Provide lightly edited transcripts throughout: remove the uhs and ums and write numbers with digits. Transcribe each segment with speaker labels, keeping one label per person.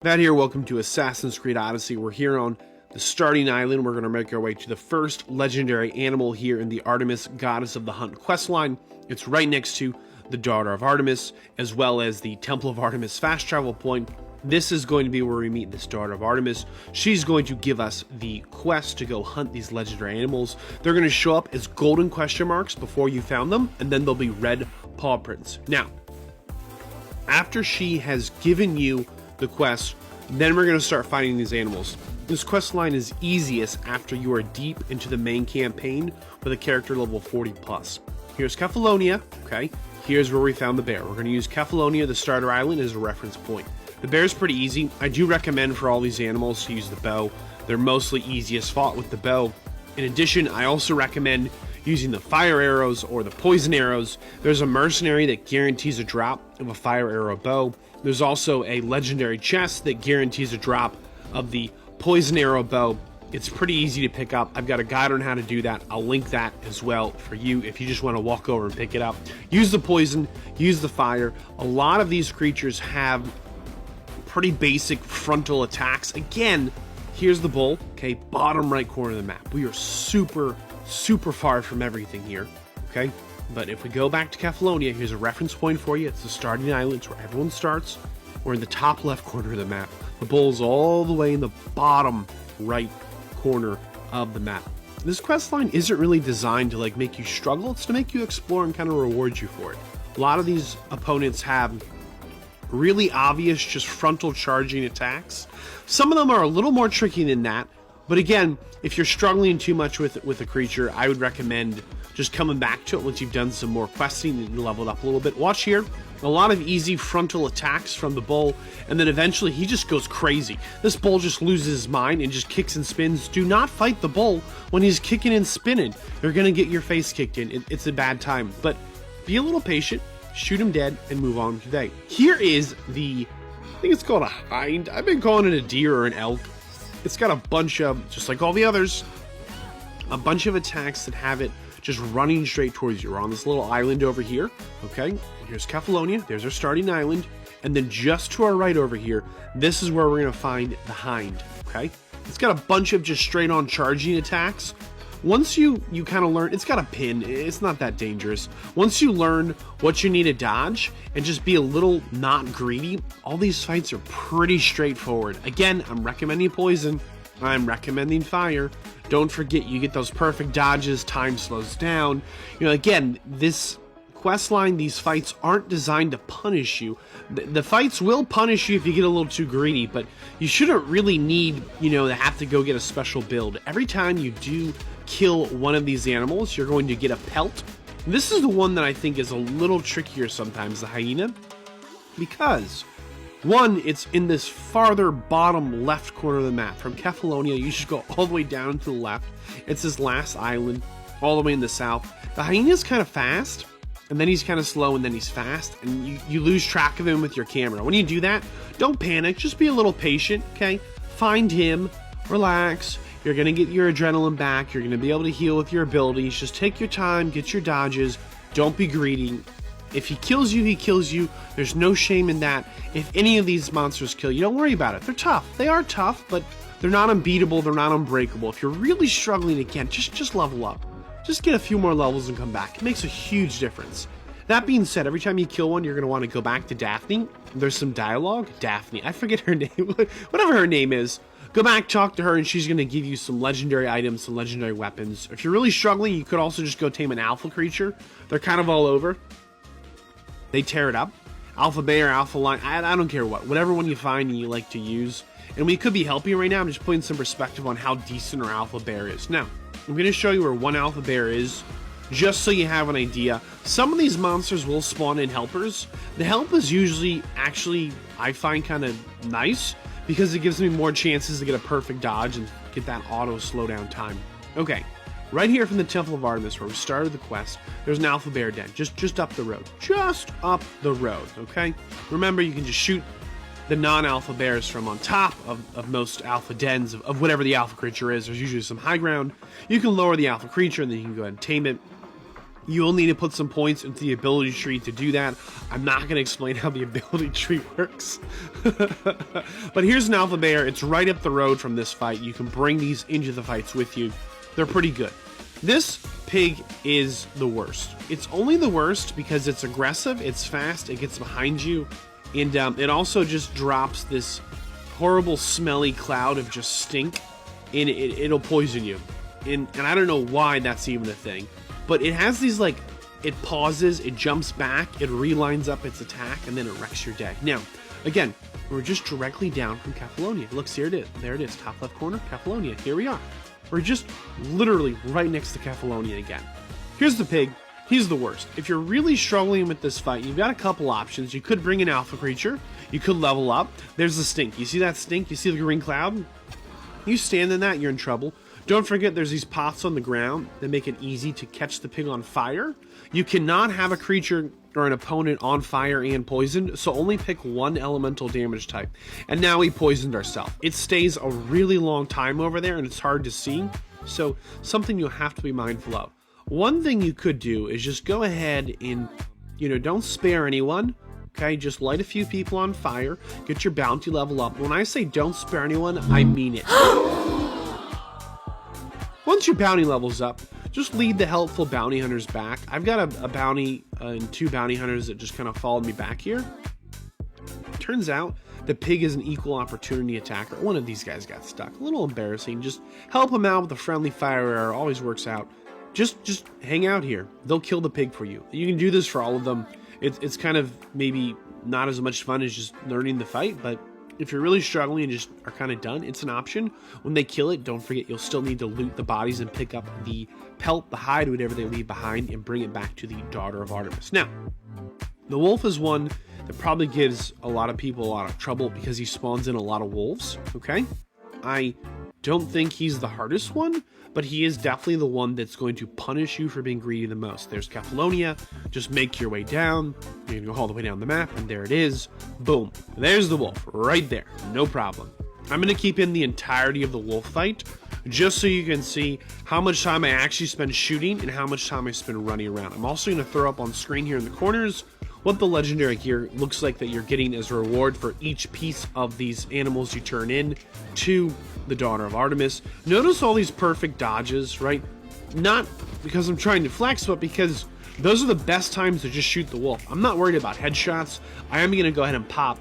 Speaker 1: Vadd here, welcome to Assassin's Creed Odyssey. We're here on the starting island. We're going to make our way to the first legendary animal here in the Artemis, Goddess of the Hunt questline. It's right next to the Daughter of Artemis, as well as the Temple of Artemis fast travel point. This is going to be where we meet this Daughter of Artemis. She's going to give us the quest to go hunt these legendary animals. They're going to show up as golden question marks before you found them, and then they'll be red paw prints. Now, after she has given you the quest, then we're going to start fighting these animals. This quest line is easiest after you are deep into the main campaign with a character level 40 plus. Here's Kefalonia, okay? Here's where we found the bear. We're going to use Kefalonia, the starter island, as a reference point. The bear is pretty easy. I do recommend for all these animals to use the bow. They're mostly easiest fought with the bow. In addition, I also recommend using the fire arrows or the poison arrows. There's a mercenary that guarantees a drop of a fire arrow bow. There's also a legendary chest that guarantees a drop of the poison arrow bow. It's pretty easy to pick up. I've got a guide on how to do that. I'll link that as well for you if you just want to walk over and pick it up. Use the poison, use the fire. A lot of these creatures have pretty basic frontal attacks. Again, here's the bull, okay, bottom right corner of the map. We are super far from everything here, okay? But if we go back to Kefalonia, here's a reference point for you. It's the starting island. It's where everyone starts. We're in the top left corner of the map. The bull's all the way in the bottom right corner of the map. This quest line isn't really designed to like make you struggle. It's to make you explore and kind of reward you for it. A lot of these opponents have really obvious just frontal charging attacks. Some of them are a little more tricky than that. But again, if you're struggling too much with a creature, I would recommend just coming back to it once you've done some more questing and leveled up a little bit. Watch here. A lot of easy frontal attacks from the bull, and then eventually he just goes crazy. This bull just loses his mind and just kicks and spins. Do not fight the bull when he's kicking and spinning. You're going to get your face kicked in. It's a bad time. But be a little patient, shoot him dead, and move on today. Here is the, I think it's called a hind. I've been calling it a deer or an elk. It's got a bunch of, just like all the others, a bunch of attacks that have it just running straight towards you. We're on this little island over here, okay? Here's Kefalonia, there's our starting island, and then just to our right over here, this is where we're gonna find the hind, okay? It's got a bunch of just straight on charging attacks. Once you kind of learn, it's got a pin, it's not that dangerous. Once you learn what you need to dodge and just be a little not greedy, all these fights are pretty straightforward. Again, I'm recommending poison, I'm recommending fire. Don't forget, you get those perfect dodges, time slows down. You know, again, this quest line, these fights aren't designed to punish you. The fights will punish you if you get a little too greedy, but you shouldn't really need, you know, to have to go get a special build. Every time you do kill one of these animals, you're going to get a pelt. This is the one that I think is a little trickier sometimes, the hyena, because one, it's in this farther bottom left corner of the map. From Kefalonia, you should go all the way down to the left. It's this last island, all the way in the south. The hyena's kind of fast, and then he's kind of slow, and then he's fast, and you lose track of him with your camera. When you do that, don't panic, just be a little patient, okay? Find him, relax, you're gonna get your adrenaline back, you're gonna be able to heal with your abilities, just take your time, get your dodges, don't be greedy. If he kills you, he kills you. There's no shame in that. If any of these monsters kill you, don't worry about it. They're tough. They are tough, but they're not unbeatable. They're not unbreakable. If you're really struggling again, just level up. Just get a few more levels and come back. It makes a huge difference. That being said, every time you kill one, you're going to want to go back to Daphne. There's some dialogue. Daphne. I forget her name. Whatever her name is. Go back, talk to her, and she's going to give you some legendary items, some legendary weapons. If you're really struggling, you could also just go tame an alpha creature. They're kind of all over. They tear it up. Alpha bear, alpha lion, I don't care what. Whatever one you find and you like to use. And we could be helping right now. I'm just putting some perspective on how decent our alpha bear is. Now, I'm going to show you where one alpha bear is, just so you have an idea. Some of these monsters will spawn in helpers. The help is usually, actually, I find kind of nice, because it gives me more chances to get a perfect dodge and get that auto slowdown time. Okay. Right here from the Temple of Artemis, where we started the quest, there's an alpha bear den, just up the road. Just up the road, okay? Remember, you can just shoot the non-alpha bears from on top of most alpha dens of whatever the alpha creature is. There's usually some high ground. You can lower the alpha creature, and then you can go ahead and tame it. You will need to put some points into the ability tree to do that. I'm not going to explain how the ability tree works. But here's an alpha bear. It's right up the road from this fight. You can bring these into the fights with you. They're pretty good. This pig is the worst. It's only the worst because it's aggressive, it's fast, it gets behind you, and it also just drops this horrible smelly cloud of just stink, and it'll poison you. And I don't know why that's even a thing. But it has these, like, it pauses, it jumps back, it relines up its attack, and then it wrecks your day. Now, again, we're just directly down from Kefalonia. Look, here it is. There it is. Top left corner, Kefalonia. Here we are. We're just literally right next to Kefalonia again. Here's the pig. He's the worst. If you're really struggling with this fight, you've got a couple options. You could bring an alpha creature. You could level up. There's the stink. You see that stink? You see the green cloud? You stand in that, you're in trouble. Don't forget there's these pots on the ground that make it easy to catch the pig on fire. You cannot have a creature or an opponent on fire and poisoned, so only pick one elemental damage type. And now we poisoned ourselves. It stays a really long time over there and it's hard to see, so something you'll have to be mindful of. One thing you could do is just go ahead and, don't spare anyone. Okay, just light a few people on fire, get your bounty level up. When I say don't spare anyone, I mean it. Once your bounty level's up, just lead the helpful bounty hunters back. I've got a bounty and 2 bounty hunters that just kind of followed me back here. Turns out the pig is an equal opportunity attacker. One of these guys got stuck. A little embarrassing. Just help him out with a friendly fire arrow. Always works out. Just hang out here. They'll kill the pig for you. You can do this for all of them. It's kind of maybe not as much fun as just learning the fight, but if you're really struggling and just are kind of done, it's an option. When they kill it, don't forget you'll still need to loot the bodies and pick up the pelt, the hide, whatever they leave behind, and bring it back to the daughter of Artemis. Now, the wolf is one that probably gives a lot of people a lot of trouble because he spawns in a lot of wolves, okay? I don't think he's the hardest one, but he is definitely the one that's going to punish you for being greedy the most. There's Kefalonia. Just make your way down. You're going to go all the way down the map, and there it is. Boom. There's the wolf right there. No problem. I'm going to keep in the entirety of the wolf fight just so you can see how much time I actually spend shooting and how much time I spend running around. I'm also going to throw up on screen here in the corners what the legendary gear looks like that you're getting as a reward for each piece of these animals you turn in to the daughter of Artemis. Notice all these perfect dodges, right? Not because I'm trying to flex, but because those are the best times to just shoot the wolf. I'm not worried about headshots. I am going to go ahead and pop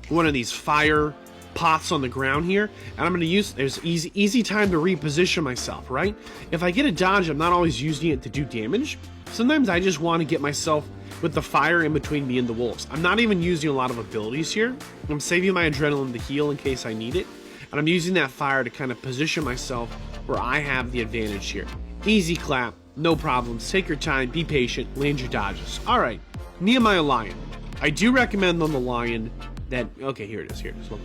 Speaker 1: one of these fire pots on the ground here, and I'm going to use, there's easy time to reposition myself, right? If I get a dodge, I'm not always using it to do damage. Sometimes I just want to get myself with the fire in between me and the wolves. I'm not even using a lot of abilities here. I'm saving my adrenaline to heal in case I need it, and I'm using that fire to kind of position myself where I have the advantage here. Easy clap, no problems. Take your time, be patient, land your dodges. All right, Nehemiah Lion. I do recommend on the Lion that, okay, here it is, look.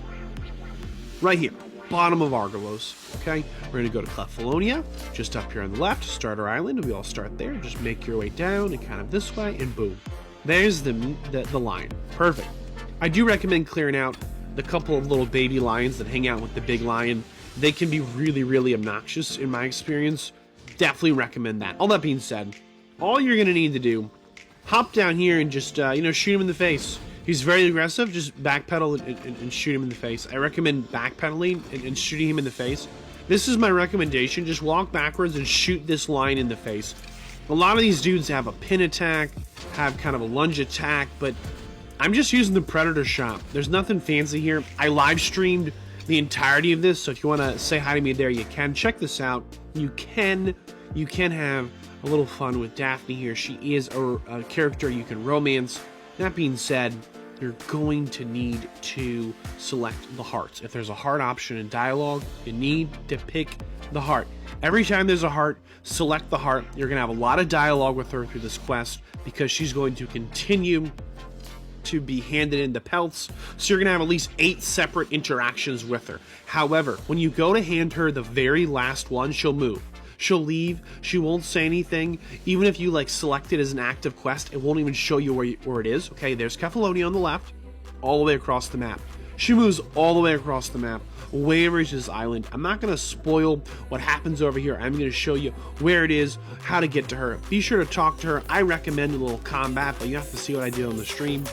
Speaker 1: Right here, bottom of Argolos, okay? We're gonna go to Kefalonia, just up here on the left, starter island. We all start there, just make your way down and kind of this way, and boom. There's the lion, perfect. I do recommend clearing out the couple of little baby lions that hang out with the big lion. They can be really, really obnoxious in my experience. Definitely recommend that. All that being said, all you're gonna need to do, hop down here and just, shoot him in the face. He's very aggressive, just backpedal and shoot him in the face. I recommend backpedaling and shooting him in the face. This is my recommendation, just walk backwards and shoot this lion in the face. A lot of these dudes have a pin attack, have kind of a lunge attack, but I'm just using the predator shot. There's nothing fancy here. I live streamed the entirety of this, so if you want to say hi to me there, you can. Check this out. You can have a little fun with Daphne here. She is a character you can romance. That being said, you're going to need to select the hearts. If there's a heart option in dialogue, you need to pick the heart. Every time there's a heart, select the heart. You're going to have a lot of dialogue with her through this quest because she's going to continue to be handed in the pelts. So you're going to have at least 8 separate interactions with her. However, when you go to hand her the very last one, she'll move. She'll leave. She won't say anything. Even if you select it as an active quest, it won't even show you where it is. Okay, there's Kefalonia on the left, all the way across the map. She moves all the way across the map, way over to this island. I'm not going to spoil what happens over here. I'm going to show you where it is, how to get to her. Be sure to talk to her. I recommend a little combat, but you have to see what I do on the stream.